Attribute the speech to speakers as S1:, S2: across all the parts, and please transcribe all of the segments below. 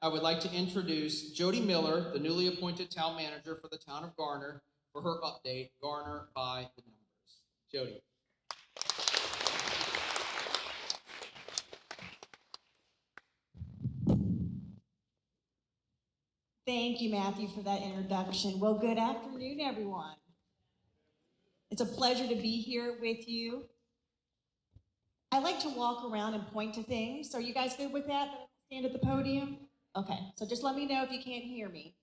S1: I would like to introduce Jodi Miller, the newly appointed town manager for the town of Garner, for her update, Garner by the numbers. Jodi.
S2: Thank you, Matthew, for that introduction. Well, good afternoon, everyone. It's a pleasure to be here with you. I like to walk around and point to things. Are you guys good with that? Stand at the podium? Okay, so just let me know if you can't hear me.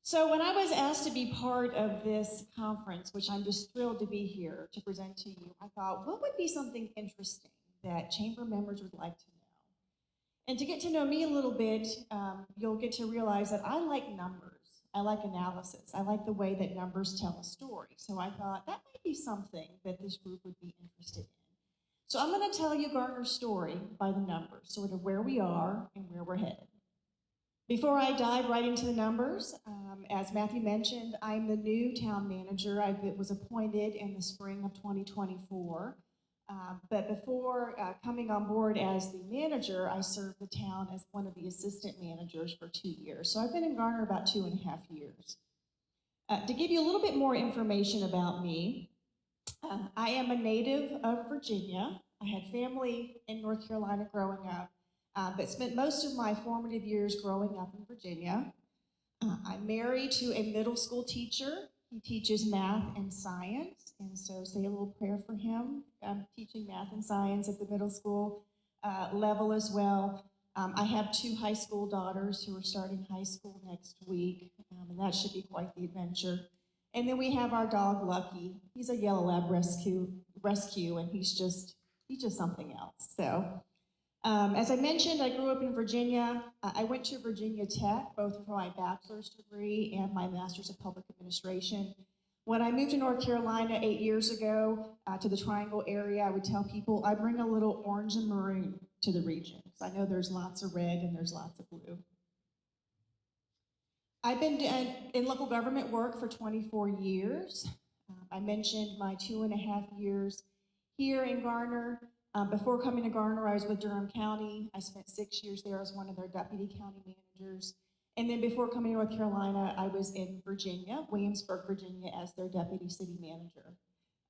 S2: So when I was asked to be part of this conference, which I'm just thrilled to be here to present to you, I thought, what would be something interesting that chamber members would like to know? And to get to know me a little bit, you'll get to realize that I like numbers. I like analysis. I like the way that numbers tell a story. So I thought that might be something that this group would be interested in. So I'm going to tell you Garner's story by the numbers, sort of where we are and where we're headed. Before I dive right into the numbers, as Matthew mentioned, I'm the new town manager. I was appointed in the spring of 2024. But before coming on board as the manager, I served the town as one of the assistant managers for 2 years. So I've been in Garner about 2.5 years. To give you a little bit more information about me, I am a native of Virginia. I had family in North Carolina growing up, but spent most of my formative years growing up in Virginia. I'm married to a middle school teacher. He teaches math and science, and so say a little prayer for him. I'm teaching math and science at the middle school level as well. I have 2 high school daughters who are starting high school next week, and that should be quite the adventure. And then we have our dog, Lucky. He's a yellow lab rescue, and he's just something else. So, as I mentioned, I grew up in Virginia. I went to Virginia Tech, both for my bachelor's degree and my master's of public administration. When I moved to North Carolina 8 years ago to the Triangle area, I would tell people I bring a little orange and maroon to the region, because I know there's lots of red and there's lots of blue. I've been in local government work for 24 years. I mentioned my 2.5 years here in Garner. Before coming to Garner, I was with Durham County. I spent 6 years there as one of their deputy county managers. And then before coming to North Carolina, I was in Virginia, Williamsburg, Virginia, as their deputy city manager.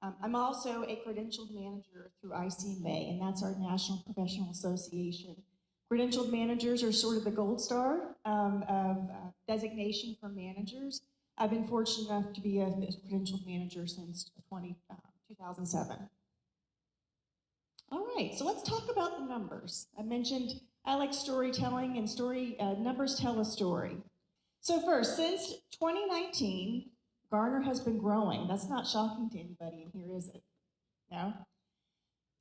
S2: I'm also a credentialed manager through ICMA, and that's our National Professional Association. Credentialed managers are sort of the gold star of designation for managers. I've been fortunate enough to be a credentialed manager since 2007. All right, so let's talk about the numbers. I mentioned I like storytelling, and numbers tell a story. So first, since 2019, Garner has been growing. That's not shocking to anybody in here, is it? No?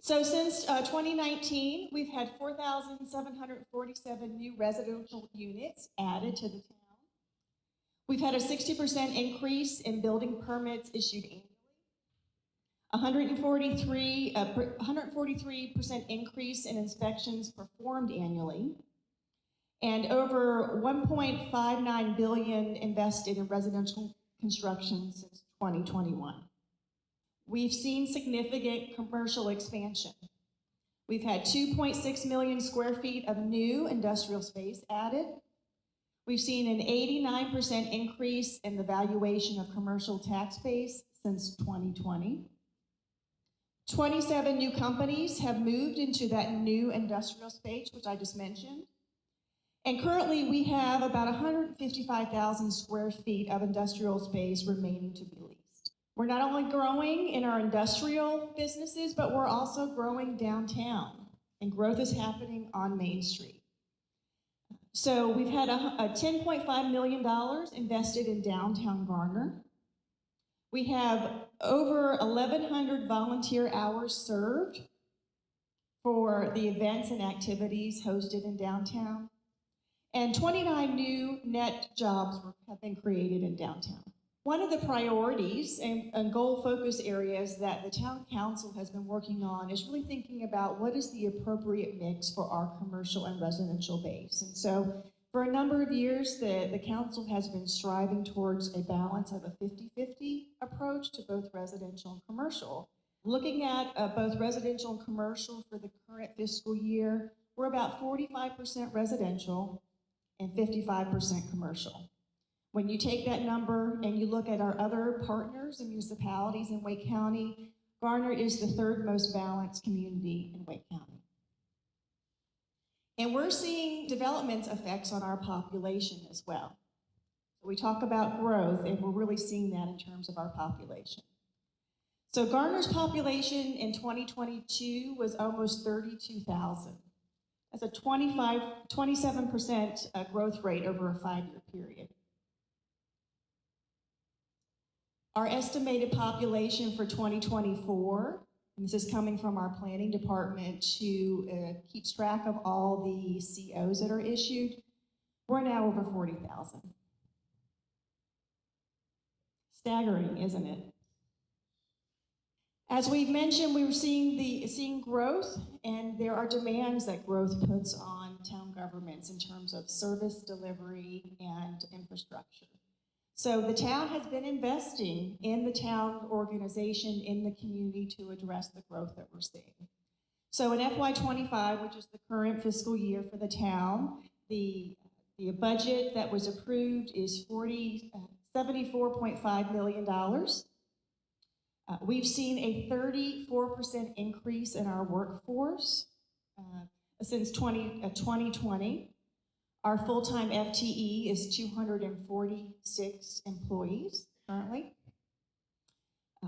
S2: So since 2019, we've had 4,747 new residential units added to the town. We've had a 60% increase in building permits issued annually. 143% increase in inspections performed annually, and over $1.59 billion invested in residential construction since 2021. We've seen significant commercial expansion. We've had 2.6 million square feet of new industrial space added. We've seen an 89% increase in the valuation of commercial tax base since 2020. 27 new companies have moved into that new industrial space, which I just mentioned. And currently we have about 155,000 square feet of industrial space remaining to be leased. We're not only growing in our industrial businesses, but we're also growing downtown, and growth is happening on Main Street. So we've had a $10.5 million invested in downtown Garner. We have over 1,100 volunteer hours served for the events and activities hosted in downtown, and 29 new net jobs have been created in downtown. One of the priorities and goal focus areas that the town council has been working on is really thinking about what is the appropriate mix for our commercial and residential base. And so for a number of years, the council has been striving towards a balance of a 50-50 approach to both residential and commercial. Looking at both residential and commercial for the current fiscal year, we're about 45% residential and 55% commercial. When you take that number and you look at our other partners and municipalities in Wake County, Garner is the third most balanced community in Wake County. And we're seeing development effects on our population as well. We talk about growth, and we're really seeing that in terms of our population. So Garner's population in 2022 was almost 32,000. That's a 27% growth rate over a 5-year period. Our estimated population for 2024, and this is coming from our planning department who keeps track of all the COs that are issued, we're now over 40,000. Staggering, isn't it? As we've mentioned, we were seeing growth, and there are demands that growth puts on town governments in terms of service delivery and infrastructure. So the town has been investing in the town organization, in the community, to address the growth that we're seeing. So in FY25, which is the current fiscal year for the town, the budget that was approved is $74.5 million. We've seen a 34% increase in our workforce since 2020. Our full-time FTE is 246 employees currently.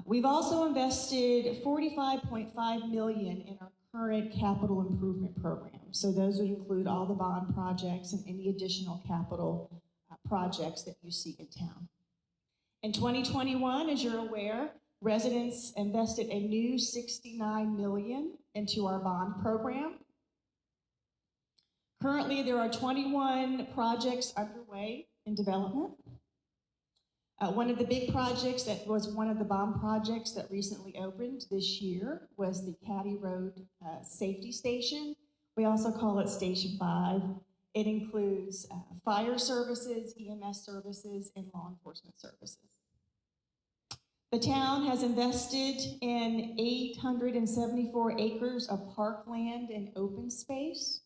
S2: We've also invested $45.5 million in our current capital improvement program. So those would include all the bond projects and any additional capital projects that you see in town. In 2021, as you're aware, residents invested a new $69 million into our bond program. Currently, there are 21 projects underway in development. One of the big projects that was one of the bond projects that recently opened this year was the Caddy Road Safety Station. We also call it Station 5. It includes fire services, EMS services, and law enforcement services. The town has invested in 874 acres of parkland and open space.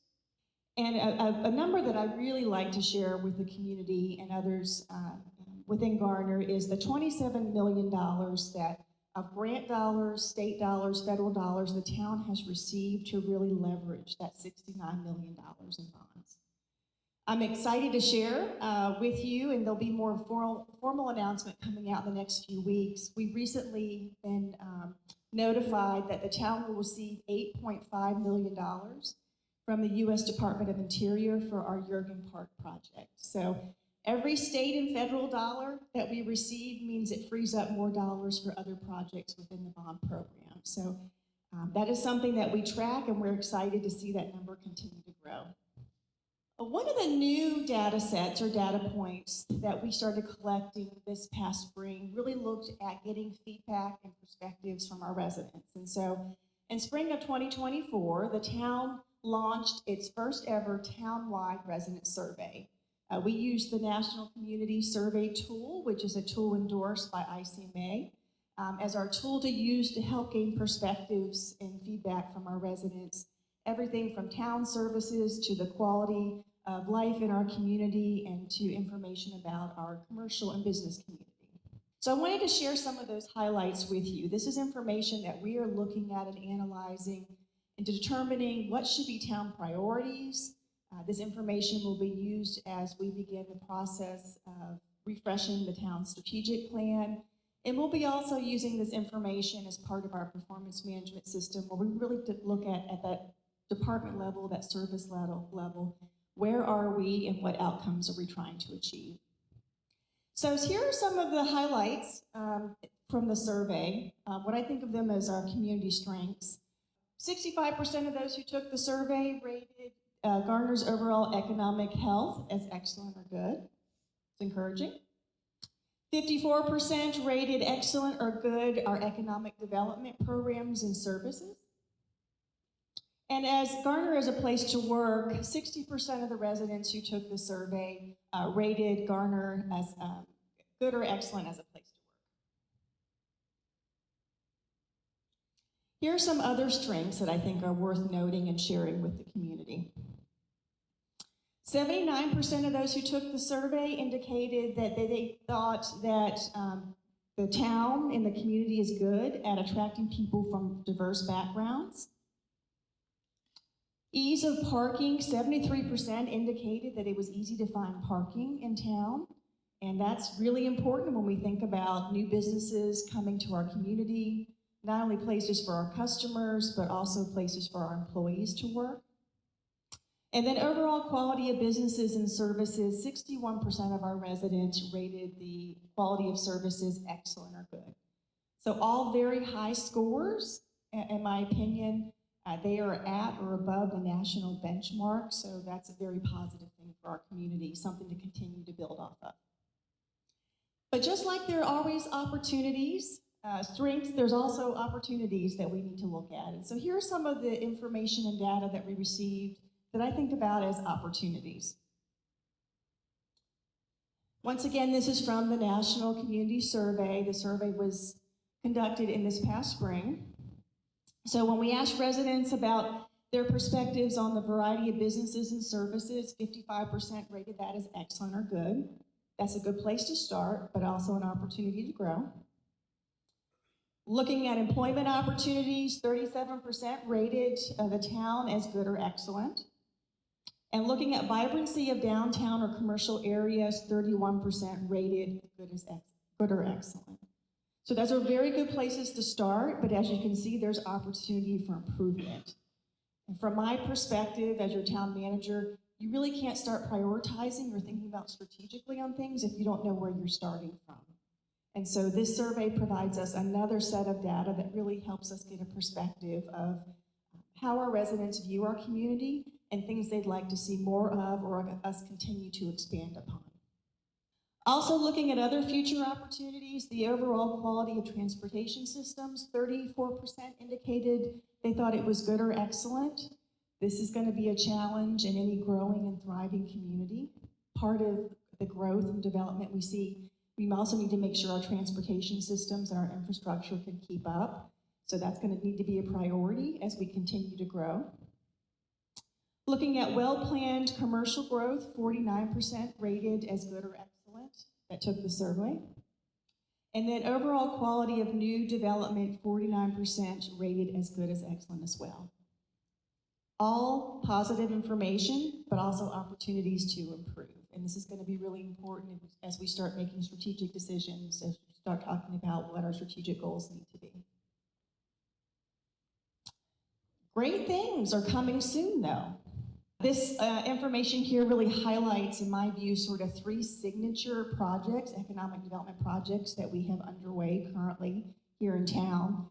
S2: And a number that I really like to share with the community and others within Garner is the $27 million that of grant dollars, state dollars, federal dollars the town has received to really leverage that $69 million in bonds. I'm excited to share with you, and there'll be more formal announcement coming out in the next few weeks. We've recently been notified that the town will receive $8.5 million from the U.S. Department of Interior for our Jurgen Park project. So every state and federal dollar that we receive means it frees up more dollars for other projects within the bond program. So that is something that we track, and we're excited to see that number continue to grow. One of the new data sets or data points that we started collecting this past spring really looked at getting feedback and perspectives from our residents. And so in spring of 2024, the town launched its first ever town-wide resident survey. We used the National Community Survey Tool, which is a tool endorsed by ICMA, as our tool to use to help gain perspectives and feedback from our residents, everything from town services to the quality of life in our community and to information about our commercial and business community. So I wanted to share some of those highlights with you. This is information that we are looking at and analyzing into determining what should be town priorities. This information will be used as we begin the process of refreshing the town's strategic plan. And we'll be also using this information as part of our performance management system, where we really look at that department level, that service level, where are we and what outcomes are we trying to achieve. So here are some of the highlights from the survey, what I think of them as our community strengths. 65% of those who took the survey rated Garner's overall economic health as excellent or good. It's encouraging. 54% rated excellent or good our economic development programs and services. And as Garner as a place to work, 60% of the residents who took the survey rated Garner as good or excellent as a place to work. Here are some other strengths that I think are worth noting and sharing with the community. 79% of those who took the survey indicated that they thought that the town and the community is good at attracting people from diverse backgrounds. Ease of parking, 73% indicated that it was easy to find parking in town. And that's really important when we think about new businesses coming to our community, not only places for our customers, but also places for our employees to work. And then overall quality of businesses and services, 61% of our residents rated the quality of services excellent or good. So all very high scores, in my opinion. They are at or above the national benchmark, so that's a very positive thing for our community, something to continue to build off of. But just like there are always opportunities, strengths, there's also opportunities that we need to look at. And so here are some of the information and data that we received that I think about as opportunities. Once again, this is from the National Community Survey. The survey was conducted in this past spring. So when we asked residents about their perspectives on the variety of businesses and services, 55% rated that as excellent or good. That's a good place to start, but also an opportunity to grow. Looking at employment opportunities, 37% rated the town as good or excellent. And looking at vibrancy of downtown or commercial areas, 31% rated good or excellent. So those are very good places to start, but as you can see, there's opportunity for improvement. And from my perspective as your town manager, you really can't start prioritizing or thinking about strategically on things if you don't know where you're starting from. And so this survey provides us another set of data that really helps us get a perspective of how our residents view our community and things they'd like to see more of or us continue to expand upon. Also looking at other future opportunities, the overall quality of transportation systems, 34% indicated they thought it was good or excellent. This is going to be a challenge in any growing and thriving community. Part of the growth and development we see, we also need to make sure our transportation systems and our infrastructure can keep up. So that's going to need to be a priority as we continue to grow. Looking at well-planned commercial growth, 49% rated as good or excellent. That took the survey. And then overall quality of new development, 49% rated as good as excellent as well. All positive information, but also opportunities to improve. And this is going to be really important as we start making strategic decisions, as we start talking about what our strategic goals need to be. Great things are coming soon, though. This information here really highlights, in my view, sort of 3 signature projects, economic development projects that we have underway currently here in town.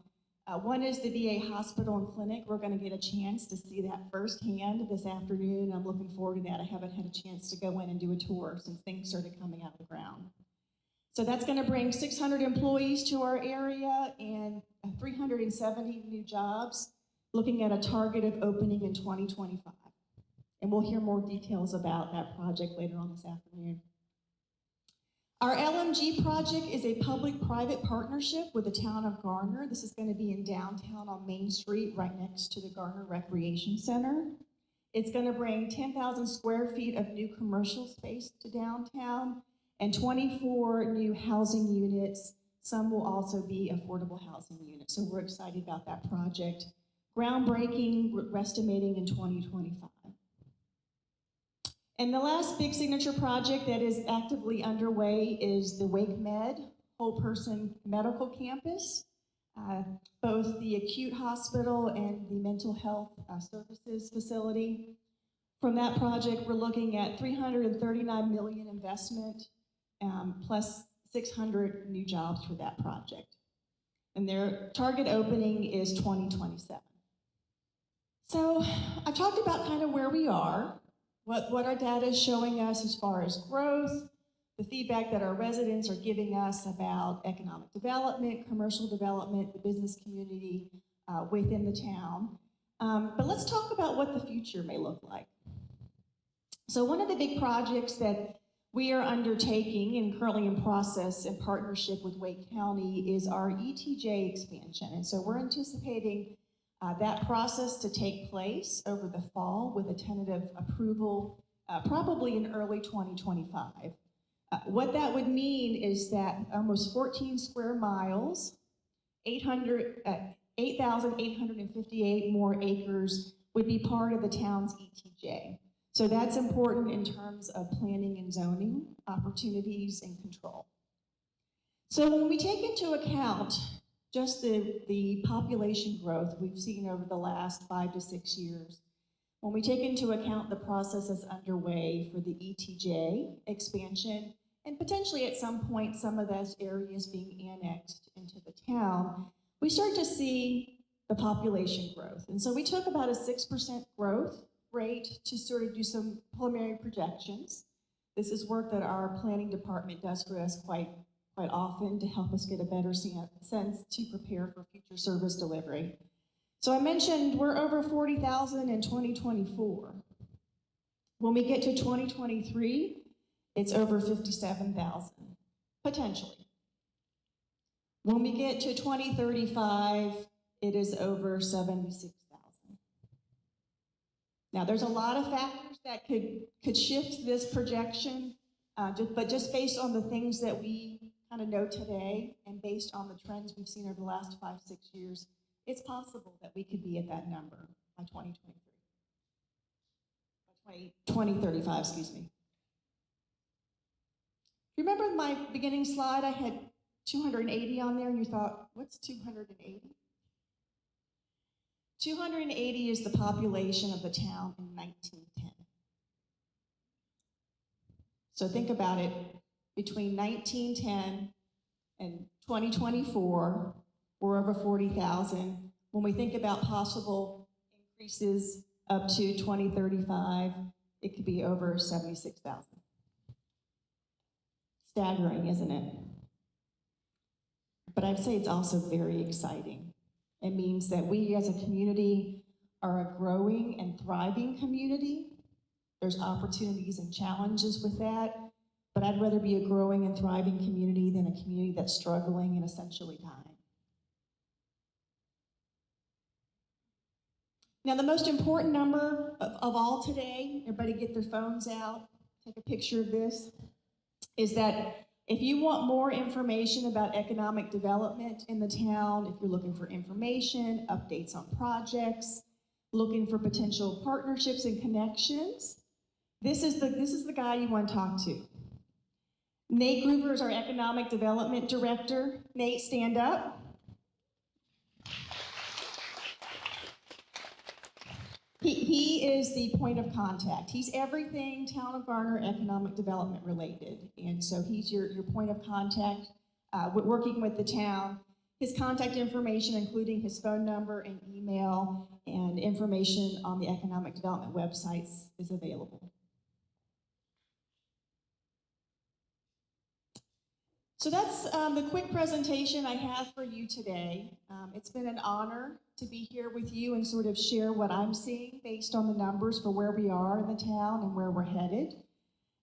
S2: One is the VA hospital and clinic. We're going to get a chance to see that firsthand this afternoon. I'm looking forward to that. I haven't had a chance to go in and do a tour since things started coming out of the ground. So that's going to bring 600 employees to our area and 370 new jobs, looking at a target of opening in 2025. And we'll hear more details about that project later on this afternoon. Our LMG project is a public-private partnership with the town of Garner. This is going to be in downtown on Main Street, right next to the Garner Recreation Center. It's going to bring 10,000 square feet of new commercial space to downtown and 24 new housing units. Some will also be affordable housing units. So we're excited about that project. Groundbreaking, we're estimating in 2025. And the last big signature project that is actively underway is the Wake Med Whole Person Medical Campus. Both the acute hospital and the mental health services facility. From that project, we're looking at $339 million investment plus 600 new jobs for that project. And their target opening is 2027. So I talked about kind of where we are. What our data is showing us as far as growth, the feedback that our residents are giving us about economic development, commercial development, the business community within the town. But let's talk about what the future may look like. So one of the big projects that we are undertaking and currently in process in partnership with Wake County is our ETJ expansion. And so we're anticipating that process to take place over the fall with a tentative approval probably in early 2025. What that would mean is that almost 14 square miles, 8,858 more acres would be part of the town's ETJ. So that's important in terms of planning and zoning opportunities and control. So when we take into account just the population growth we've seen over the last 5 to 6 years, when we take into account the processes underway for the ETJ expansion, and potentially at some point some of those areas being annexed into the town, we start to see the population growth. And so we took about a 6% growth rate to sort of do some preliminary projections. This is work that our planning department does for us quite often to help us get a better sense to prepare for future service delivery. So I mentioned we're over 40,000 in 2024. When we get to 2023, it's over 57,000, potentially. When we get to 2035, it is over 76,000. Now, there's a lot of factors that could shift this projection, but just based on the things that we kind of know today and based on the trends we've seen over the last 5, 6 years, it's possible that we could be at that number by 2035, excuse me. Remember my beginning slide? I had 280 on there, and you thought, what's 280? 280 is the population of the town in 1910. So think about it, between 1910 and 2024, we're over 40,000. When we think about possible increases up to 2035, it could be over 76,000. Staggering, isn't it? But I'd say it's also very exciting. It means that we as a community are a growing and thriving community. There's opportunities and challenges with that, but I'd rather be a growing and thriving community than a community that's struggling and essentially dying. Now, the most important number of all today, everybody get their phones out, take a picture of this, is that if you want more information about economic development in the town, if you're looking for information, updates on projects, looking for potential partnerships and connections, this is the guy you want to talk to. Nate Groover is our Economic Development Director. Nate, stand up. He is the point of contact. He's everything Town of Garner economic development related. And so he's your point of contact working with the town. His contact information, including his phone number and email and information on the economic development websites, is available. So that's the quick presentation I have for you today. It's been an honor to be here with you and sort of share what I'm seeing based on the numbers for where we are in the town and where we're headed.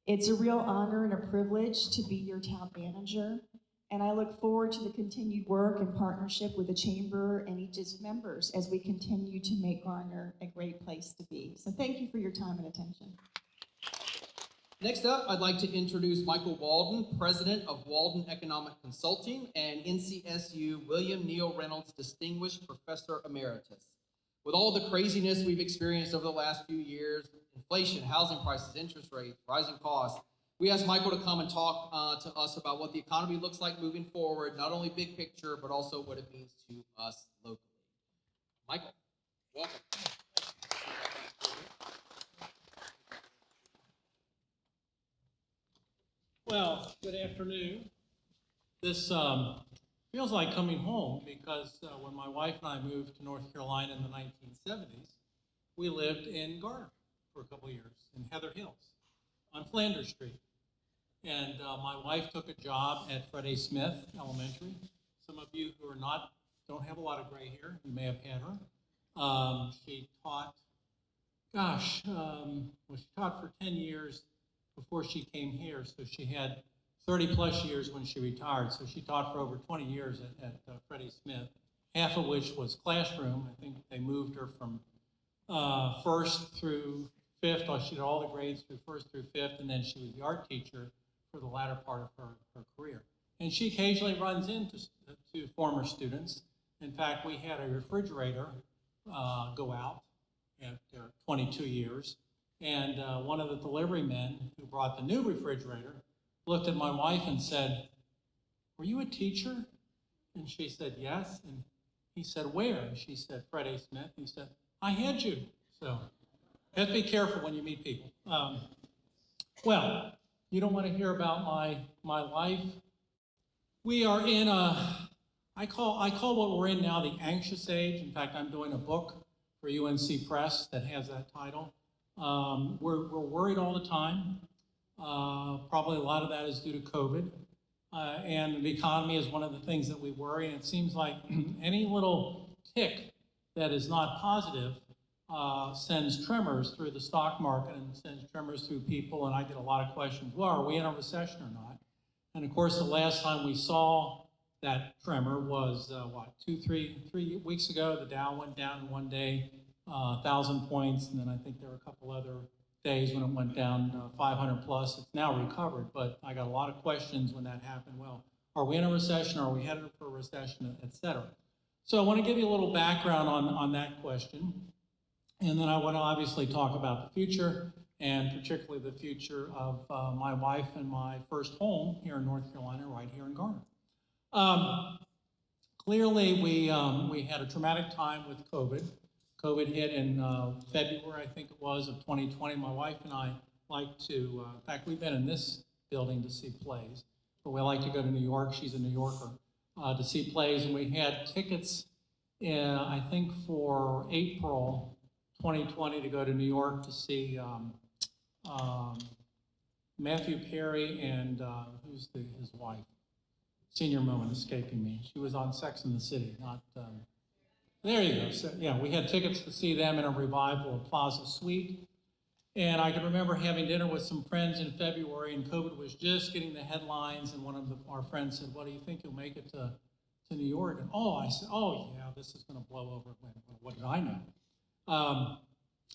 S2: It's a real honor and a privilege to be your town manager, and I look forward to the continued work and partnership with the Chamber and each of its members as we continue to make Garner a great place to be. So thank you for your time and attention.
S1: Next up, I'd like to introduce Michael Walden, President of Walden Economic Consulting and NCSU William Neal Reynolds Distinguished Professor Emeritus. With all the craziness we've experienced over the last few years, inflation, housing prices, interest rates, rising costs, we asked Michael to come and talk to us about what the economy looks like moving forward, not only big picture, but also what it means to us locally. Michael, welcome.
S3: Well, good afternoon. This feels like coming home because when my wife and I moved to North Carolina in the 1970s, we lived in Garner for a couple of years in Heather Hills on Flanders Street. And my wife took a job at Fred A. Smith Elementary. Some of you who don't have a lot of gray hair, you may have had her. She taught, she taught for 10 years before she came here. So she had 30 plus years when she retired. So she taught for over 20 years at Freddie Smith, half of which was classroom. I think they moved her from first through fifth, or she did all the grades through first through fifth, and then she was the art teacher for the latter part of her career. And she occasionally runs into to former students. In fact, we had a refrigerator go out after 22 years, and one of the delivery men who brought the new refrigerator looked at my wife and said, "Were you a teacher?" And she said, "Yes." And he said, "Where?" And she said, "Freddie Smith." He said, "I had you." So you have to be careful when you meet people. Well, you don't want to hear about my life. We are in I call what we're in now the anxious age. In fact, I'm doing a book for UNC Press that has that title. We're worried all the time. Probably a lot of that is due to COVID. And the economy is one of the things that we worry. And it seems like any little tick that is not positive sends tremors through the stock market and sends tremors through people. And I get a lot of questions, well, are we in a recession or not? And of course, the last time we saw that tremor was, 3 weeks ago. The Dow went down in one day, 1,000 points. And then I think there were a couple other days when it went down 500 plus. It's now recovered, but I got a lot of questions when that happened. Well, are we in a recession? Are we headed for a recession, et cetera? So I want to give you a little background on that question. And then I want to obviously talk about the future, and particularly the future of my wife and my first home here in North Carolina, right here in Garner. Clearly, we had a traumatic time with COVID. COVID hit in February, I think it was, of 2020. My wife and I like to, in fact, we've been in this building to see plays, but we like to go to New York. She's a New Yorker, to see plays, and we had tickets, I think, for April 2020 to go to New York to see Matthew Perry and who's his wife? Senior moment escaping me. She was on Sex and the City, not. There you go. So, yeah, we had tickets to see them in a revival of Plaza Suite. And I can remember having dinner with some friends in February, and COVID was just getting the headlines, and one of our friends said, "Well, do you think you'll make it to New York?" And I said, "Oh, yeah, this is going to blow over." What did I know?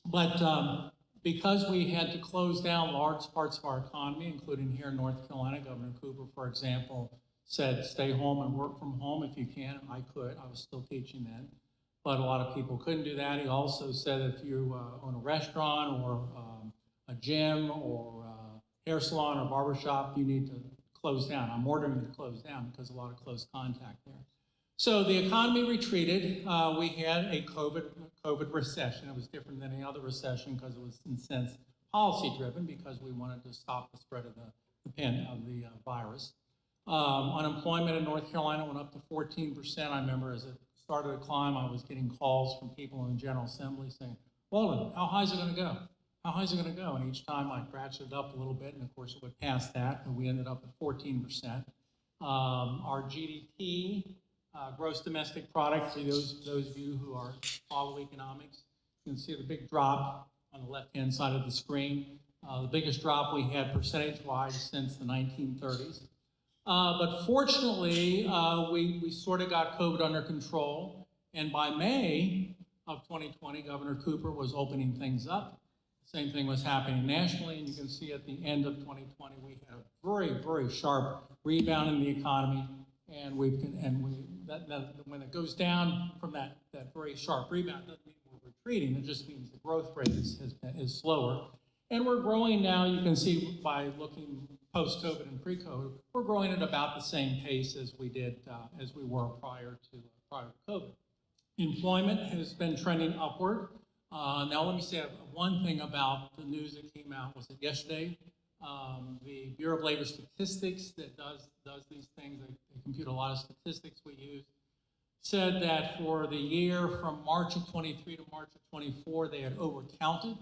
S3: But because we had to close down large parts of our economy, including here in North Carolina, Governor Cooper, for example, said, "Stay home and work from home if you can." I could. I was still teaching then. But a lot of people couldn't do that. He also said if you own a restaurant or a gym or a hair salon or barbershop, you need to close down. I'm ordering you to close down because a lot of close contact there. So the economy retreated. We had a COVID recession. It was different than any other recession because it was, in a sense, policy driven because we wanted to stop the spread of the virus. Unemployment in North Carolina went up to 14%. I remember as it started to climb, I was getting calls from people in the General Assembly saying, "Walden, how high is it going to go? How high is it going to go?" And each time I ratcheted it up a little bit, and of course it would pass that, and we ended up at 14%. Our GDP, gross domestic product, for those of you who follow economics, you can see the big drop on the left-hand side of the screen. The biggest drop we had percentage-wise since the 1930s. But fortunately, we sort of got COVID under control. And by May of 2020, Governor Cooper was opening things up. Same thing was happening nationally. And you can see at the end of 2020, we had a very, very sharp rebound in the economy. And when it goes down from that very sharp rebound, it doesn't mean we're retreating. It just means the growth rate is slower. And we're growing now, you can see by looking post-COVID and pre-COVID, we're growing at about the same pace as we were prior to COVID. Employment has been trending upward. Now let me say one thing about the news that came out, was it yesterday? The Bureau of Labor Statistics that does these things, they compute a lot of statistics we use, said that for the year from March of 23 to March of 24, they had overcounted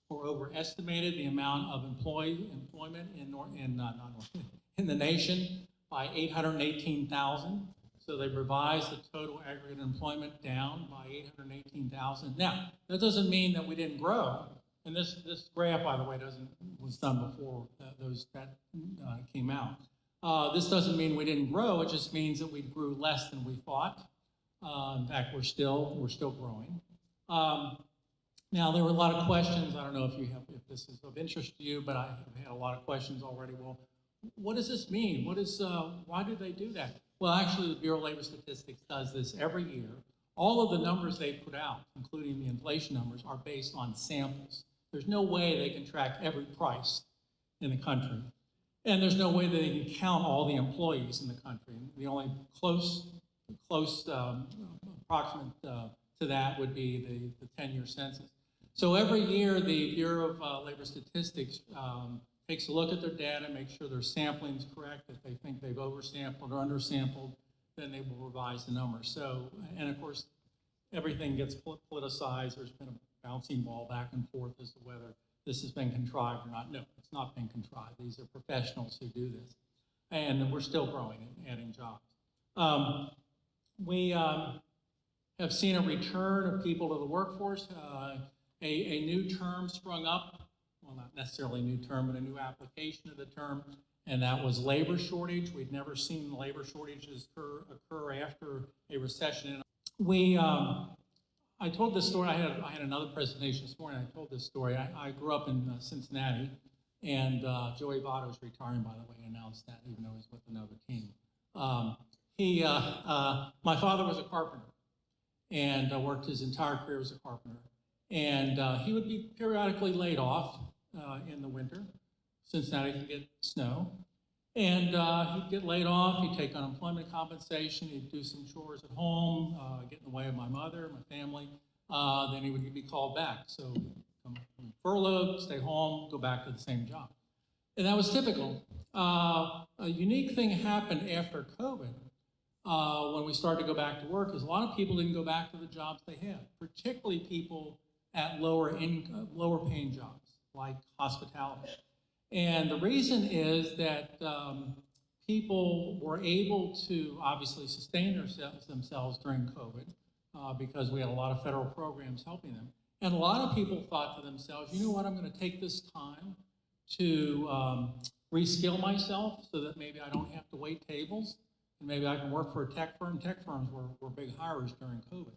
S3: or overestimated the amount of employment in the nation by 818,000. So they revised the total aggregate employment down by 818,000. Now, that doesn't mean that we didn't grow. And this graph, by the way, was done before that came out. This doesn't mean we didn't grow. It just means that we grew less than we thought. In fact, we're still growing. Now, there were a lot of questions. I don't know if this is of interest to you, but I have had a lot of questions already. Well, what does this mean? Why do they do that? Well, actually, the Bureau of Labor Statistics does this every year. All of the numbers they put out, including the inflation numbers, are based on samples. There's no way they can track every price in the country. And there's no way they can count all the employees in the country. The only close approximate to that would be the 10-year census. So every year, the Bureau of Labor Statistics takes a look at their data, make sure their sampling is correct. If they think they've oversampled or undersampled, then they will revise the numbers. So, and of course, everything gets politicized. There's been a bouncing ball back and forth as to whether this has been contrived or not. No, it's not been contrived. These are professionals who do this. And we're still growing and adding jobs. We have seen a return of people to the workforce. A new term sprung up, well, not necessarily a new term, but a new application of the term, and that was labor shortage. We'd never seen labor shortages occur after a recession. I told this story. I had another presentation this morning. I told this story. I grew up in Cincinnati, and Joey Votto's retiring, by the way. I announced that, even though he's with another team. My father was a carpenter, and worked his entire career as a carpenter. And he would be periodically laid off in the winter. Cincinnati can get snow. And he'd get laid off, he'd take unemployment compensation, he'd do some chores at home, get in the way of my mother, my family. Then he would be called back. So come furloughed, stay home, go back to the same job. And that was typical. A unique thing happened after COVID when we started to go back to work, is a lot of people didn't go back to the jobs they had, particularly people at lower paying jobs, like hospitality. And the reason is that people were able to obviously sustain themselves during COVID because we had a lot of federal programs helping them. And a lot of people thought to themselves, you know what, I'm going to take this time to reskill myself so that maybe I don't have to wait tables, and maybe I can work for a tech firm. Tech firms were big hires during COVID.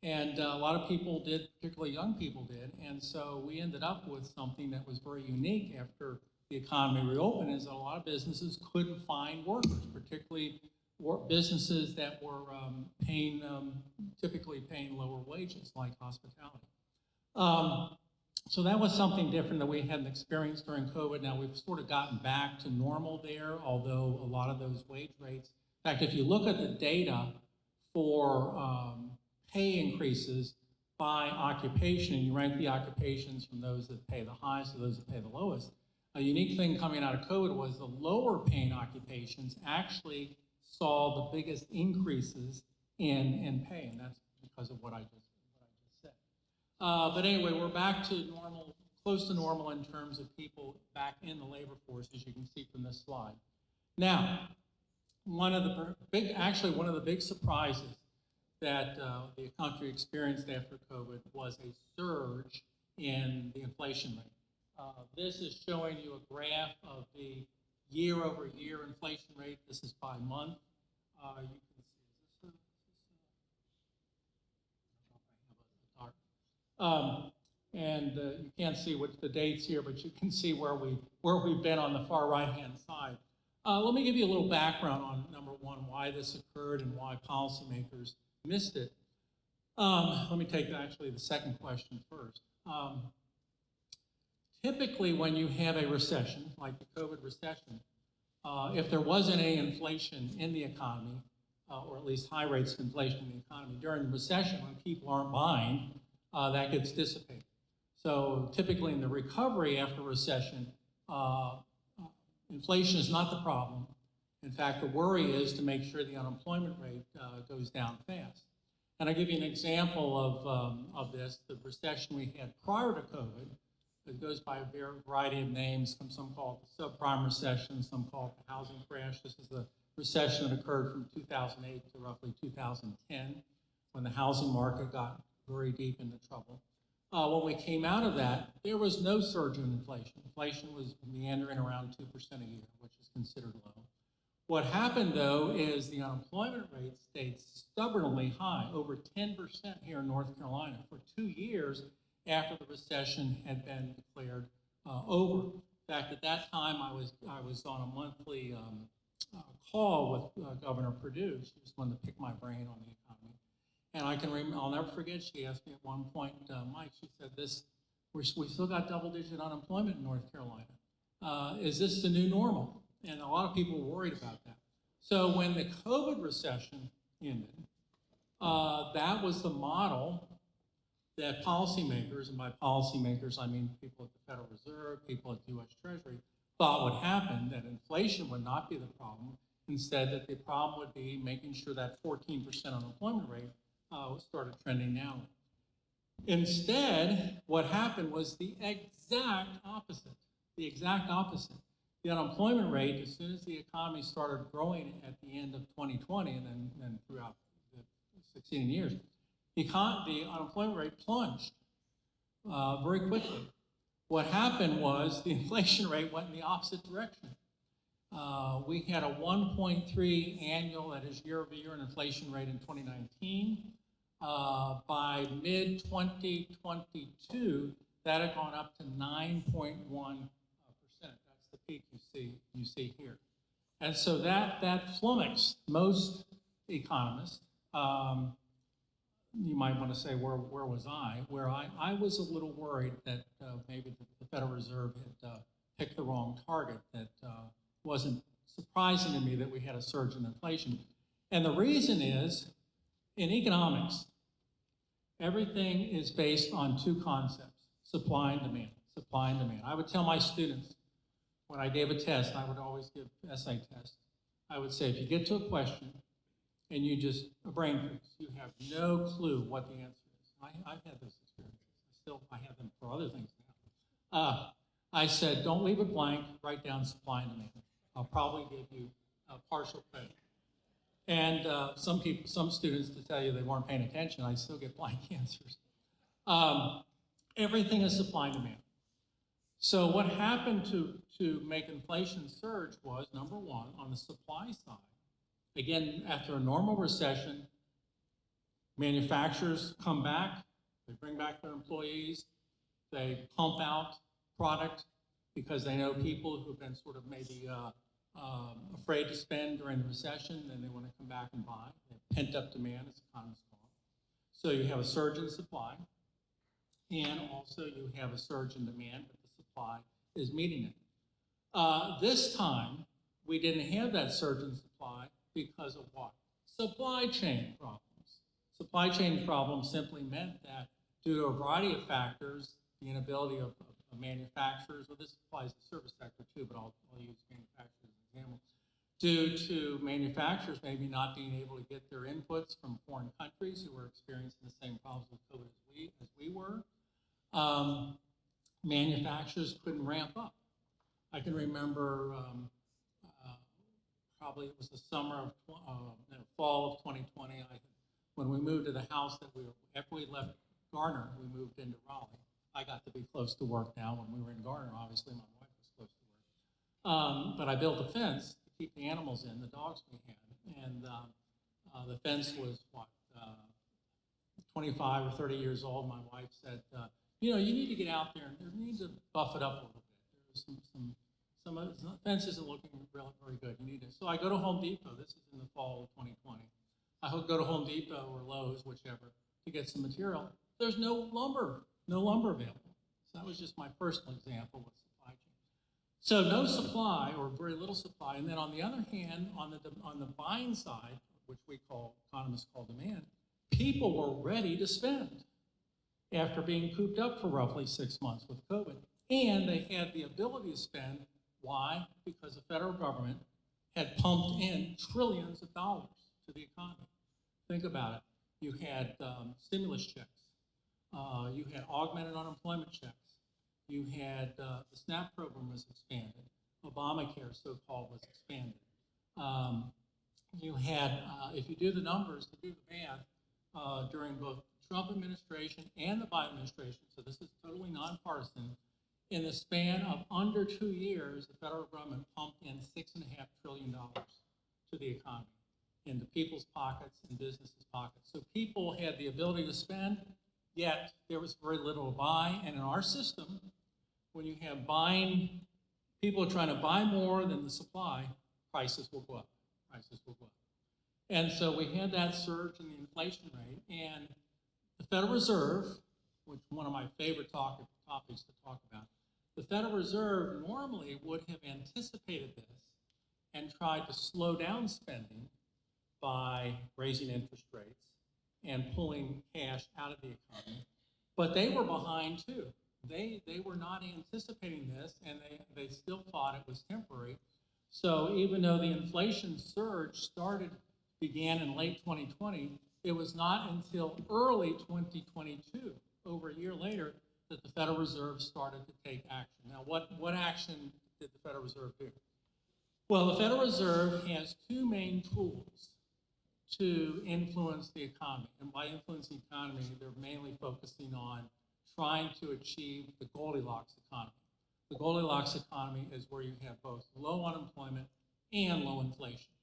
S3: And a lot of people did, particularly young people did. And so we ended up with something that was very unique after the economy reopened, is that a lot of businesses couldn't find workers, particularly businesses that were typically paying lower wages, like hospitality. So that was something different that we hadn't experienced during COVID. Now we've sort of gotten back to normal there, although a lot of those wage rates, in fact, if you look at the data for pay increases by occupation, you rank the occupations from those that pay the highest to those that pay the lowest. A unique thing coming out of COVID was the lower paying occupations actually saw the biggest increases in pay, and that's because of what I just said. But anyway, we're back to normal, close to normal in terms of people back in the labor force, as you can see from this slide. Now, one of the big surprises that the country experienced after COVID was a surge in the inflation rate. This is showing you a graph of the year-over-year inflation rate. This is by month. You can see, and you can't see what the dates here, but you can see where we've been on the far right-hand side. Let me give you a little background on, number one, why this occurred and why policymakers missed it. Let me take actually the second question first. Typically, when you have a recession, like the COVID recession, if there wasn't any inflation in the economy, or at least high rates of inflation in the economy, during the recession, when people aren't buying, that gets dissipated. So typically in the recovery after recession, inflation is not the problem. In fact, the worry is to make sure the unemployment rate goes down fast. And I'll give you an example of this. The recession we had prior to COVID, it goes by a variety of names. Some call it the subprime recession, some call it the housing crash. This is the recession that occurred from 2008 to roughly 2010, when the housing market got very deep into trouble. when we came out of that, there was no surge in inflation. Inflation was meandering around 2% a year, which is considered low. What happened, though, is the unemployment rate stayed stubbornly high, over 10% here in North Carolina for 2 years after the recession had been declared over. In fact, at that time, I was on a monthly call with Governor Perdue. She just wanted to pick my brain on the economy. And I'll never forget, she asked me at one point, Mike, she said, we still got double-digit unemployment in North Carolina. Is this the new normal? And a lot of people were worried about that. So when the COVID recession ended, that was the model that policymakers, and by policymakers I mean people at the Federal Reserve, people at the U.S. Treasury, thought would happen, that inflation would not be the problem. Instead, that the problem would be making sure that 14% unemployment rate started trending down. Instead, what happened was the exact opposite. The exact opposite. The unemployment rate, as soon as the economy started growing at the end of 2020 and then throughout the succeeding years, the unemployment rate plunged very quickly. What happened was the inflation rate went in the opposite direction. We had a 1.3 annual, that is year-over-year, inflation rate in 2019. By mid-2022, that had gone up to 9.1%. That's the peak you see here. And so that flummoxed most economists. You might want to say, where was I? Where I was a little worried that maybe the Federal Reserve had picked the wrong target, that wasn't surprising to me that we had a surge in inflation. And the reason is, in economics, everything is based on two concepts: supply and demand. Supply and demand. I would tell my students, when I gave a test, I would always give essay tests. I would say, if you get to a question and you just, a brain freeze, you have no clue what the answer is. I've had those experiences. I have them for other things now. I said, don't leave it blank, write down supply and demand. I'll probably give you a partial credit. And some students, to tell you they weren't paying attention, I still get blank answers. Everything is supply and demand. So what happened to make inflation surge was, number one, on the supply side. Again, after a normal recession, manufacturers come back, they bring back their employees, they pump out product because they know people who've been sort of maybe afraid to spend during the recession, and they want to come back and buy. They have pent-up demand, as economists call it. So you have a surge in supply, and also you have a surge in demand, but the supply is meeting it. This time, we didn't have that surge in supply because of what? Supply chain problems. Supply chain problems simply meant that due to a variety of factors, the inability of manufacturers, well, this applies to the service sector too, but I'll use manufacturers as an example, due to manufacturers maybe not being able to get their inputs from foreign countries who were experiencing the same problems with COVID as we were, manufacturers couldn't ramp up. I can remember probably it was the fall of 2020, when we moved to the house after we left Garner, we moved into Raleigh. I got to be close to work now. When we were in Garner, obviously my wife was close to work. But I built a fence to keep the animals in, the dogs we had. And the fence was, 25 or 30 years old. My wife said, you need to get out there and you need to buff it up a little bit. There's some of the fence isn't looking really very good. You need to. So I go to Home Depot. This is in the fall of 2020. I go to Home Depot or Lowe's, whichever, to get some material. There's no lumber available. So that was just my personal example with supply chain. So no supply, or very little supply. And then on the other hand, on the buying side, which economists call demand, people were ready to spend after being cooped up for roughly 6 months with COVID. And they had the ability to spend. Why? Because the federal government had pumped in trillions of dollars to the economy. Think about it. You had stimulus checks. You had augmented unemployment checks. You had the SNAP program was expanded. Obamacare, so-called, was expanded. You had, if you do the numbers, to do the math, during both Trump administration and the Biden administration, so this is totally nonpartisan, in the span of under 2 years, the federal government pumped in $6.5 trillion to the economy, into people's pockets and businesses' pockets. So people had the ability to spend, yet there was very little to buy. And in our system, when you have people trying to buy more than the supply, prices will go up. Prices will go up. And so we had that surge in the inflation rate. And the Federal Reserve, which is one of my favorite topics to talk about, the Federal Reserve normally would have anticipated this and tried to slow down spending by raising interest rates and pulling cash out of the economy. But they were behind too. They were not anticipating this, and they still thought it was temporary. So even though the inflation surge began in late 2020, it was not until early 2022, over a year later, that the Federal Reserve started to take action. Now, what action did the Federal Reserve do? Well, the Federal Reserve has two main tools to influence the economy. And by influencing the economy, they're mainly focusing on trying to achieve the Goldilocks economy. The Goldilocks economy is where you have both low unemployment and low inflation.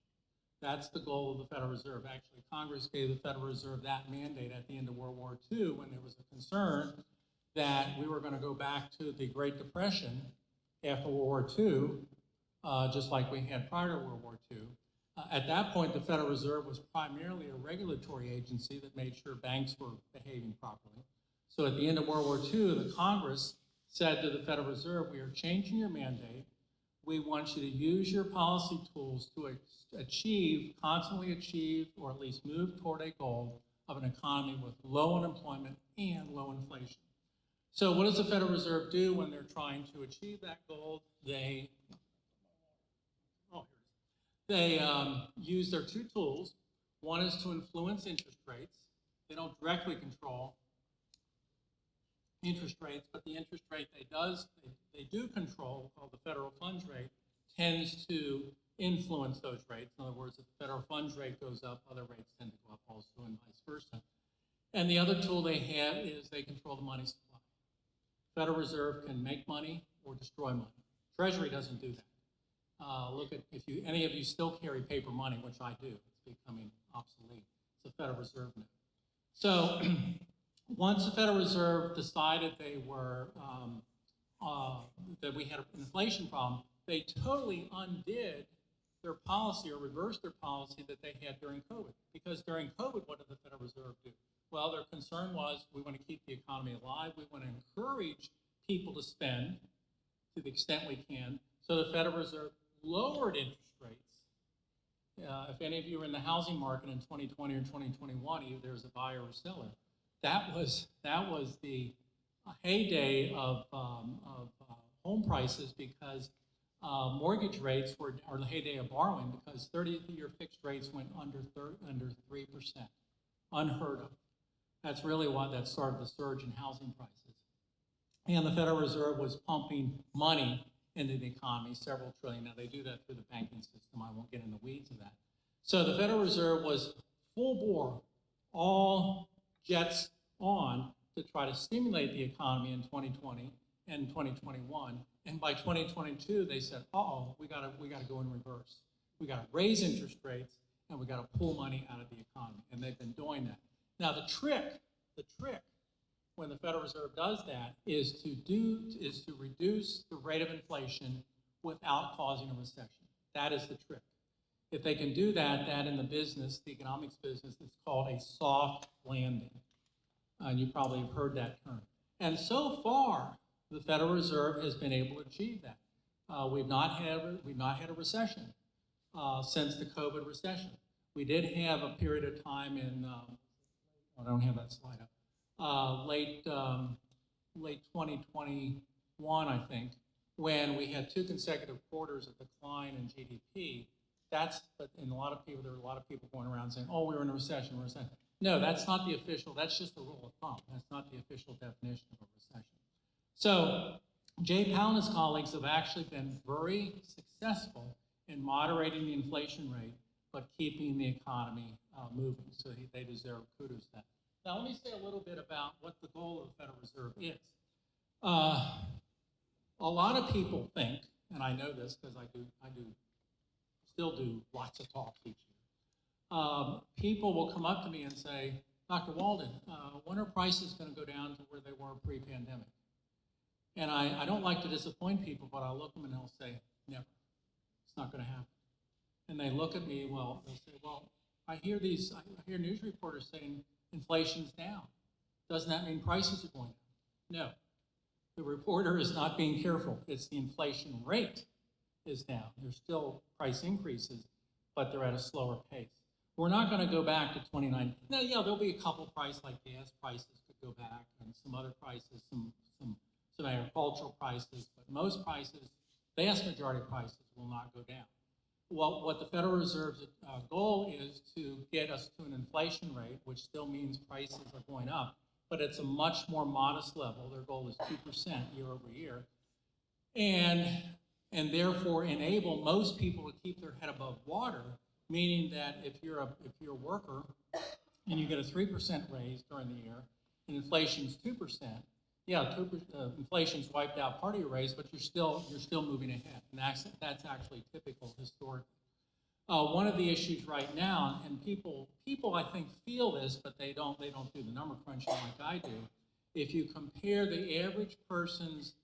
S3: That's the goal of the Federal Reserve. Actually, Congress gave the Federal Reserve that mandate at the end of World War II when there was a concern that we were going to go back to the Great Depression after World War II, just like we had prior to World War II. At that point, the Federal Reserve was primarily a regulatory agency that made sure banks were behaving properly. So at the end of World War II, the Congress said to the Federal Reserve, we are changing your mandate. We want you to use your policy tools to constantly achieve, or at least move toward a goal of an economy with low unemployment and low inflation. So what does the Federal Reserve do when they're trying to achieve that goal? They use their two tools. One is to influence interest rates. They don't directly control interest rates, but the interest rate they do control, called the federal funds rate, tends to influence those rates. In other words, if the federal funds rate goes up, other rates tend to go up also, and vice versa. And the other tool they have is they control the money supply. Federal Reserve can make money or destroy money. Treasury doesn't do that. Look at, if any of you still carry paper money, which I do, it's becoming obsolete. It's a Federal Reserve note. So once the Federal Reserve decided that we had an inflation problem, they totally undid their policy or reversed their policy that they had during COVID. Because during COVID, what did the Federal Reserve do? Well, their concern was we want to keep the economy alive. We want to encourage people to spend to the extent we can. So the Federal Reserve lowered interest rates. If any of you were in the housing market in 2020 or 2021, either there was a buyer or seller. That was the heyday of home prices, because mortgage rates or the heyday of borrowing, because 30-year fixed rates went under 3%, unheard of. That's really what that started the surge in housing prices. And the Federal Reserve was pumping money into the economy, several trillion. Now, they do that through the banking system. I won't get in the weeds of that. So the Federal Reserve was full bore, all jets on, to try to stimulate the economy in 2020 and 2021. And by 2022, they said, we gotta go in reverse. We gotta raise interest rates, and we gotta pull money out of the economy. And they've been doing that. Now, the trick when the Federal Reserve does that is to reduce the rate of inflation without causing a recession. That is the trick. If they can do that in the economics business, it's called a soft landing. And you probably have heard that term. And so far, the Federal Reserve has been able to achieve that. We've not had a recession since the COVID recession. We did have a period of time in, I don't have that slide up, late 2021, I think, when we had 2 consecutive quarters of decline in GDP. There were a lot of people going around saying, we're in a recession, we're in a recession. No, that's not the official, that's just the rule of thumb. That's not the official definition of a recession. So Jay Powell and his colleagues have actually been very successful in moderating the inflation rate, but keeping the economy moving. So they deserve kudos for that. Now, let me say a little bit about what the goal of the Federal Reserve is. A lot of people think, and I know this because I still do lots of talks each year. People will come up to me and say, Dr. Walden, when are prices going to go down to where they were pre-pandemic? And I don't like to disappoint people, but I'll look at them and they'll say, never. It's not going to happen. And they look at me, they'll say, well, I hear news reporters saying inflation's down. Doesn't that mean prices are going down? No. The reporter is not being careful. It's the inflation rate is down. There's still price increases, but they're at a slower pace. We're not going to go back to 2019. Now, yeah, there'll be a couple prices like gas prices could go back and some other prices, some agricultural prices, but most prices, vast majority of prices will not go down. Well, what the Federal Reserve's goal is to get us to an inflation rate, which still means prices are going up, but it's a much more modest level. Their goal is 2% year over year, and therefore enable most people to keep their head above water. Meaning that if you're a worker and you get a 3% raise during the year, and inflation's 2%, yeah, inflation's wiped out part of your raise, but you're still moving ahead, and that's actually typical historically. One of the issues right now, and people I think feel this, but they don't do the number crunching like I do. If you compare the average person's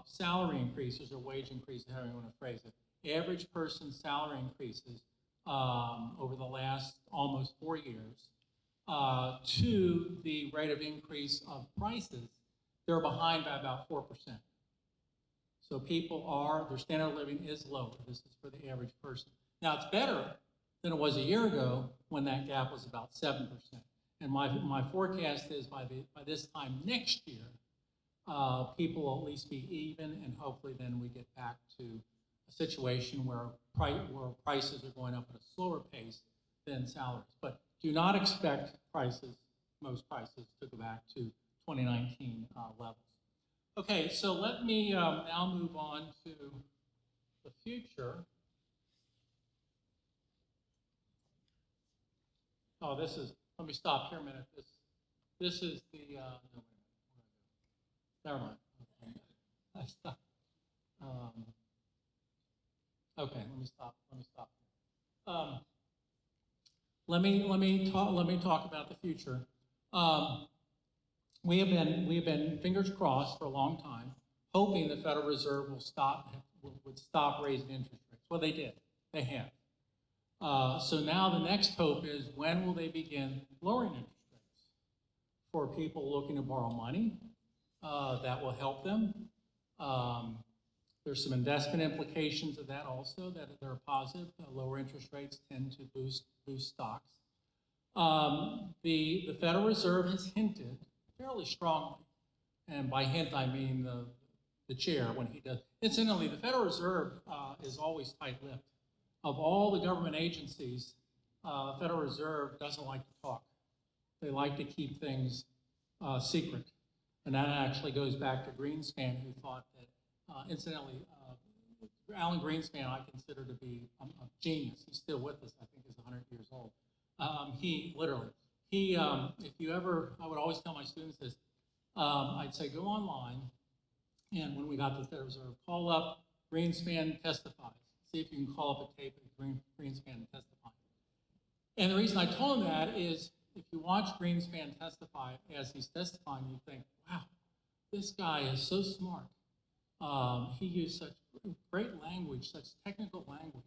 S3: salary increases or wage increases, however you want to phrase it, average person's salary increases over the last almost 4 years to the rate of increase of prices, they're behind by about 4%. So their standard of living is lower. This is for the average person. Now, it's better than it was a year ago when that gap was about 7%. And my forecast is by this time next year, people will at least be even, and hopefully then we get back to a situation where prices are going up at a slower pace than salaries. But do not expect most prices to go back to 2019 levels. Okay, so let me now move on to the future. Oh, let me stop here a minute. This is the, no, wait a minute. Never mind. Okay. I stopped. Okay, let me stop. Let me talk about the future. We have been fingers crossed for a long time, hoping the Federal Reserve would stop raising interest rates. Well, they did. They have. So now the next hope is, when will they begin lowering interest rates for people looking to borrow money? That will help them. There's some investment implications of that also that are positive. Lower interest rates tend to boost stocks. The Federal Reserve has hinted fairly strongly, and by hint I mean the chair when he does. Incidentally, the Federal Reserve is always tight-lipped. Of all the government agencies, the Federal Reserve doesn't like to talk. They like to keep things secret. And that actually goes back to Greenspan, who thought that, incidentally, Alan Greenspan I consider to be a genius. He's still with us, I think he's 100 years old. I would always tell my students this, I'd say go online, and when we got to the Federal Reserve, call up Greenspan testifies. See if you can call up a tape of Greenspan testifying. And the reason I told him that is, if you watch Greenspan testify as he's testifying, you think, wow, this guy is so smart. He used such great language, such technical language.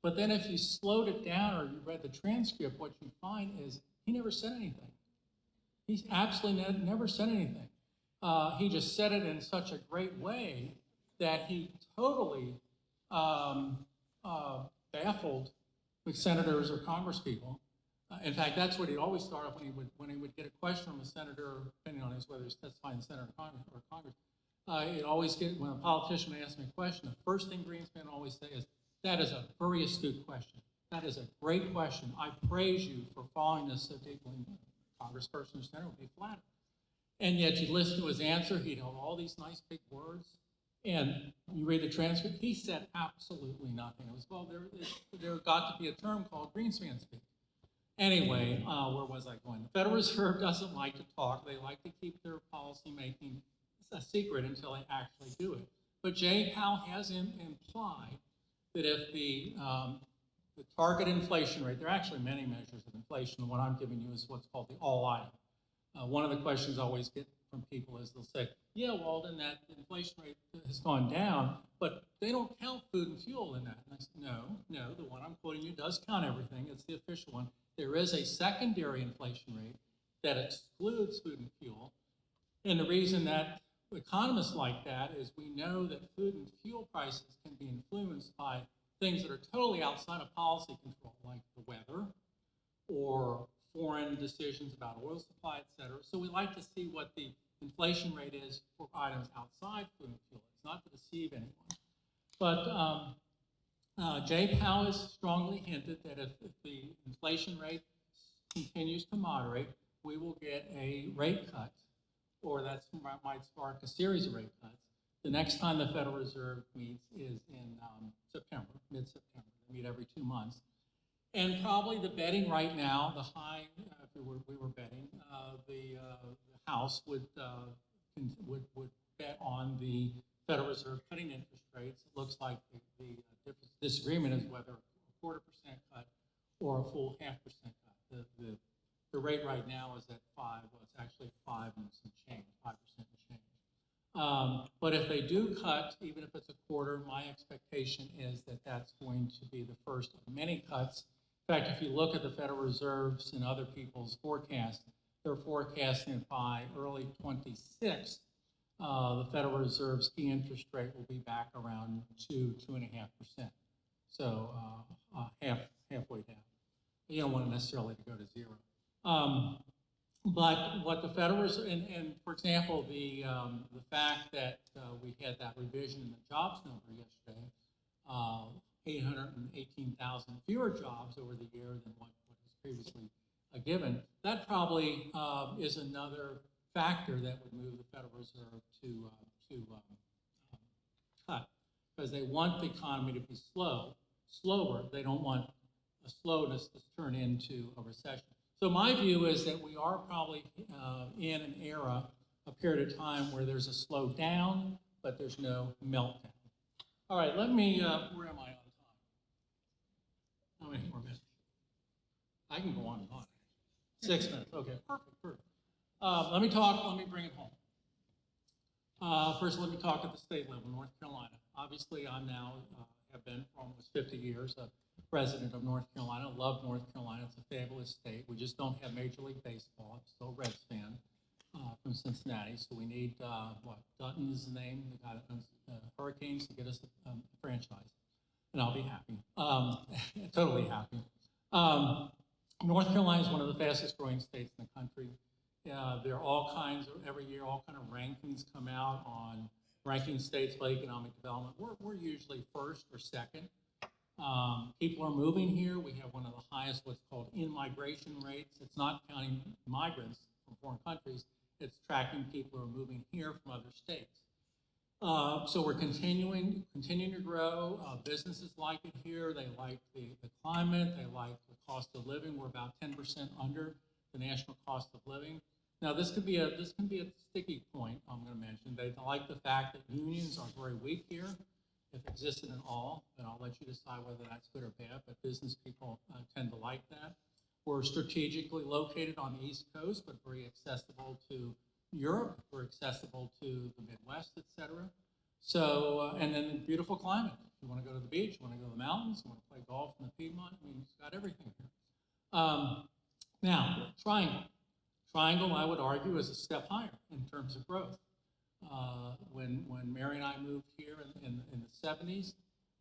S3: But then if you slowed it down or you read the transcript, what you find is he never said anything. He's absolutely never said anything. He just said it in such a great way that he totally baffled with senators or congresspeople. In fact, that's what he'd always start off when he would get a question from a senator, depending on whether he's testifying in the Senate or Congress. He'd always get, when a politician would ask me a question, the first thing Greenspan would always say is, "That is a very astute question. That is a great question. I praise you for following this so deeply." Congressperson or senator would be flattered. And yet you listen to his answer, he'd have all these nice big words, and you read the transcript, he said absolutely nothing. It was, well, there got to be a term called Greenspan speak. Anyway, where was I going? The Federal Reserve doesn't like to talk. They like to keep their policy making a secret until they actually do it. But Jay Powell has implied that if the target inflation rate, there are actually many measures of inflation. The one I'm giving you is what's called the all item. One of the questions I always get from people is they'll say, yeah, Walden, that inflation rate has gone down, but they don't count food and fuel in that. And I said, no, the one I'm quoting you does count everything. It's the official one. There is a secondary inflation rate that excludes food and fuel. And the reason that economists like that is we know that food and fuel prices can be influenced by things that are totally outside of policy control, like the weather or foreign decisions about oil supply, et cetera. So we like to see what the inflation rate is for items outside food and fuel. It's not to deceive anyone. But Jay Powell has strongly hinted that if the inflation rate continues to moderate, we will get a rate cut, or that might spark a series of rate cuts. The next time the Federal Reserve meets is in September, mid-September. They meet every 2 months. And probably the betting right now, the high, if we were betting, the House would bet on the Federal Reserve cutting interest rates. It looks like the disagreement is whether a 0.25% cut or a full 0.5% cut. The rate right now is at 5. Well, it's actually 5 and some change, 5% and change. But if they do cut, even if it's a quarter, my expectation is that that's going to be the first of many cuts. In fact, if you look at the Federal Reserve's and other people's forecasts, they're forecasting that by early 26, the Federal Reserve's key interest rate will be back around 2.5%. So halfway down. You don't want it necessarily to go to zero. But what the Federal Reserve, and for example, the fact that we had that revision in the jobs number yesterday, 818,000 fewer jobs over the year than what was previously given, that probably is another factor that would move the Federal Reserve to cut, because they want the economy to be slower. They don't want a slowness to turn into a recession. So my view is that we are probably in an era, a period of time where there's a slowdown, but there's no meltdown. All right, let me, where am I on time? How many more minutes? I can go on and on. 6 minutes, okay, perfect. Let me bring it home. First, let me talk at the state level, North Carolina. Obviously, I'm now, have been for almost 50 years, a resident of North Carolina. Love North Carolina, it's a fabulous state. We just don't have Major League Baseball. I'm still a Reds fan from Cincinnati, so we need, Dutton is the name, the guy that owns Hurricanes, to get us a franchise. And I'll be happy, totally happy. North Carolina is one of the fastest growing states in the country. There are all kinds of, every year, all kind of rankings come out on ranking states by economic development. We're usually first or second. People are moving here. We have one of the highest what's called in-migration rates. It's not counting migrants from foreign countries. It's tracking people who are moving here from other states. So we're continuing to grow. Businesses like it here. They like the climate. They like the cost of living. We're about 10% under the national cost of living. Now this can be a sticky point I'm going to mention. They like the fact that unions are very weak here, if existed at all, and I'll let you decide whether that's good or bad, but business people tend to like that. We're strategically located on the East Coast, but very accessible to Europe. We're accessible to the Midwest, et cetera. So, and then beautiful climate. If you want to go to the beach, you want to go to the mountains, you want to play golf in the Piedmont, I mean, it's got everything here. Now, Triangle. Triangle, I would argue, is a step higher in terms of growth. When Mary and I moved here in the 70s,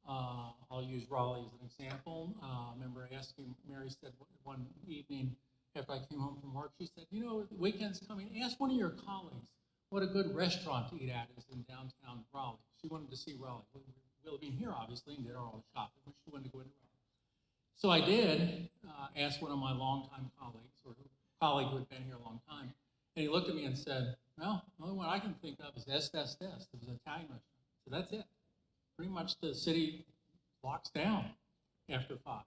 S3: I'll use Raleigh as an example. I remember asking, Mary said one evening after I came home from work, she said, you know, the weekend's coming, ask one of your colleagues what a good restaurant to eat at is in downtown Raleigh. She wanted to see Raleigh. We were living here, obviously, and did all the shopping, but she wanted to go into Raleigh. So I did ask one of my longtime colleagues, or a colleague who had been here a long time, and he looked at me and said, well, the only one I can think of is Est. It was an Italian restaurant. So that's it. Pretty much the city locks down after 5,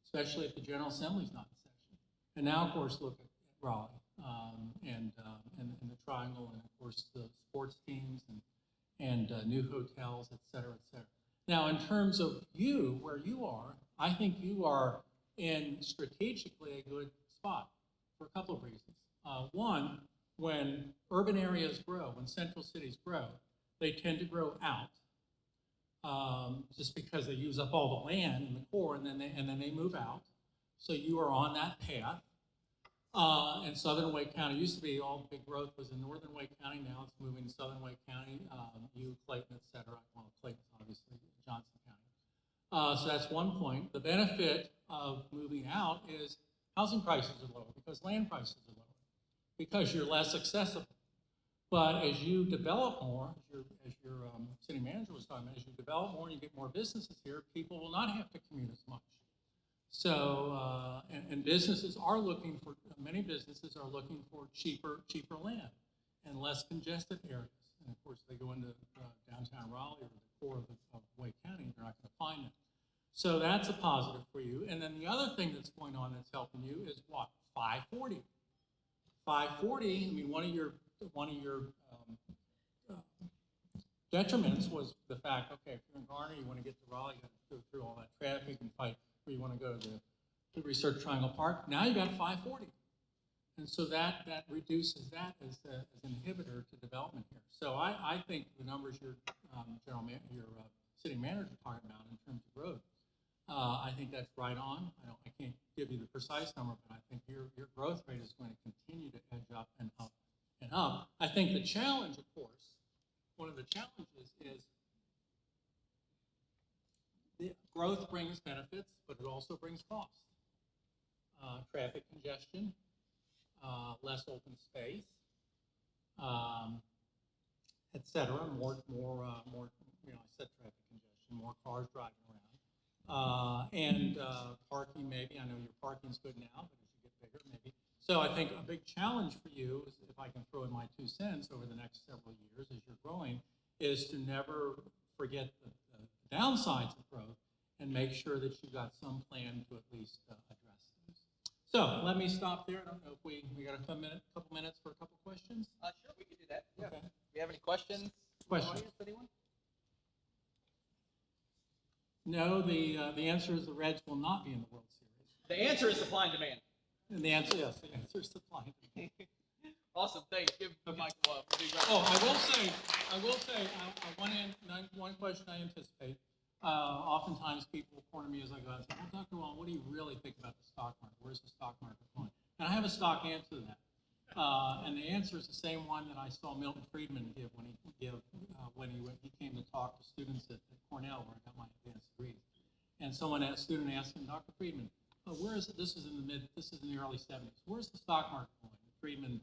S3: especially if the General Assembly's not in session. And now, of course, look at Raleigh and the Triangle, and of course the sports teams and new hotels, et cetera, et cetera. Now, in terms of you, where you are, I think you are in strategically a good spot for a couple of reasons. One, when urban areas grow, when central cities grow, they tend to grow out just because they use up all the land in the core, and then they move out. So you are on that path. And Southern Wake County used to be all the big growth was in Northern Wake County. Now it's moving to Southern Wake County, Clayton, et cetera. Well, Clayton's obviously Johnson County. So that's one point. The benefit of moving out is housing prices are lower because land prices are lower, because you're less accessible. But as you develop more, as your city manager was talking about, as you develop more and you get more businesses here, people will not have to commute as much. So, and businesses are looking for, many businesses are looking for cheaper land and less congested areas. And of course, they go into downtown Raleigh or the core of Wake County, and they're not going to find them. So that's a positive for you. And then the other thing that's going on that's helping you is what? 540. 540, I mean, one of your detriments was the fact, okay, if you're in Garner, you want to get to Raleigh, you got to go through all that traffic and fight where you want to go to Research Triangle Park. Now you got 540. And so that reduces that as an inhibitor to development here. So I think the numbers your city manager talking about in terms of growth, I think that's right on. I can't give you the precise number, but I think your growth rate is going to continue to edge up and up and up. I think the challenge, of course, one of the challenges is the growth brings benefits, but it also brings costs. Traffic congestion, less open space, et cetera. More. I said traffic congestion, more cars driving around, and parking. Maybe I know your parking's good now, but as you get bigger, maybe. So I think a big challenge for you, is, if I can throw in my 2 cents over the next several years as you're growing, is to never forget the downsides of growth and make sure that you've got some plan to at least address those. So let me stop there. I don't know if we got a couple minutes for a couple questions.
S1: Sure, we can do that. Yeah.
S3: Okay.
S1: Do you have any questions?
S3: Questions?
S1: Anyone?
S3: No, the answer is the Reds will not be in the World Series.
S1: The answer is supply and demand.
S3: And the answer, yes, the answer is supply and demand.
S1: Awesome, thanks. Give Michael a big round.
S3: Oh, I will say, one question I anticipate. Oftentimes people corner me as I go out and say, well, Dr. Walden, what do you really think about the stock market? Where's the stock market going? And I have a stock answer to that. And the answer is the same one that I saw Milton Friedman give when he came to talk to students at Cornell, where I got my advanced degree. And a student asked him, Dr. Friedman, where is it? This is in the early 70s. Where's the stock market going? And Friedman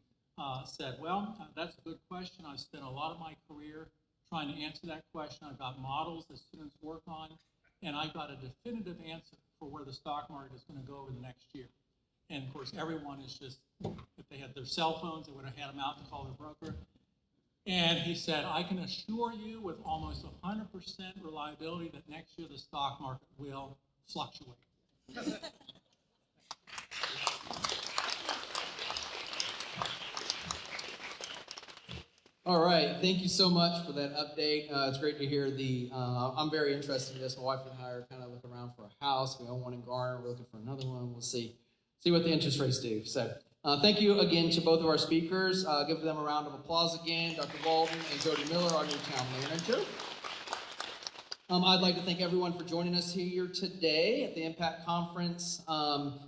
S3: said, well, that's a good question. I've spent a lot of my career trying to answer that question. I've got models that students work on, and I've got a definitive answer for where the stock market is going to go over the next year. And of course, everyone is just, if they had their cell phones, they would have had them out to call their broker. And he said, I can assure you with almost 100% reliability that next year the stock market will fluctuate.
S1: All right, thank you so much for that update. It's great to hear I'm very interested in this. My wife and I are kind of looking around for a house. We own one in Garner. We're looking for another one. We'll see what the interest rates do. So thank you again to both of our speakers. Give them a round of applause again. Dr. Walden and Jodi Miller, our new town manager. I'd like to thank everyone for joining us here today at the Impact Conference.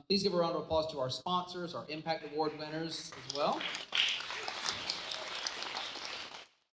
S1: Please give a round of applause to our sponsors, our Impact Award winners as well.